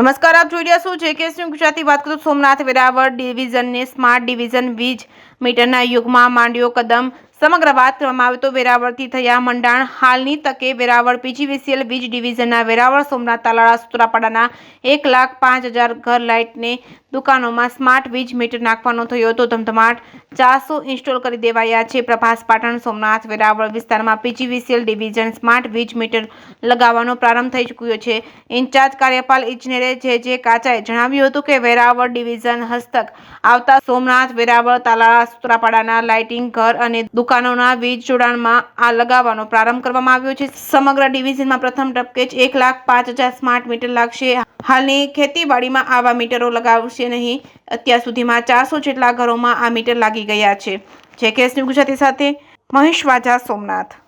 નમસ્કાર, આપ જોઈ રહ્યા છો જેકેએસ ન્યૂઝ ગુજરાતી. વાત કરું સોમનાથ વેરાવળ ડિવિઝનને સ્માર્ટ ડિવિઝન વીજ મીટરના યુગમાં માંડ્યો કદમ. સમગ્ર વાત કરવામાં આવે તો વેરાવળથી થયા મંડાણ. હાલની તકે વેરાવળ પીજીવીસીએલ વીજ ડિવિઝનના વેરાવળ સોમનાથ તાલાળા સૂત્રાપાડાના 1,05,000 ઘર લાઇટને દુકાનોમાં સ્માર્ટ વીજ મીટર નાખવાનો થયો હતો ધમધમાટ. 400 ઇન્સ્ટોલ કરી દેવાયા છે. પ્રભાસ પાટણ સોમનાથ વેરાવળ વિસ્તારમાં પીજીવીસીએલ ડિવિઝન સ્માર્ટ વીજ મીટર લગાવવાનો પ્રારંભ થઈ ચૂક્યો છે. ઇન્ચાર્જ કાર્યપાલ ઇજનેર જે કાચાએ જણાવ્યું હતું કે વેરાવળ ડિવિઝન હસ્તક આવતા સોમનાથ વેરાવળ તાલાળા સૂત્રાપાડાના લાઇટિંગ ઘર અને દુકાનોના વીજ જોડાણમાં આ લગાવવાનો પ્રારંભ કરવામાં આવ્યો છે. સમગ્ર ડિવિઝનમાં પ્રથમ તબક્કે જ 1,05,000 સ્માર્ટ મીટર લાગશે. હાલની ખેતીવાડીમાં આવા મીટરો લગાવશે નહીં. અત્યાર સુધીમાં 400 જેટલા ઘરોમાં આ મીટર લાગી ગયા છે. જેકેએસ ન્યૂઝ ગુજરાતી સાથે મહેશ વાજા, સોમનાથ.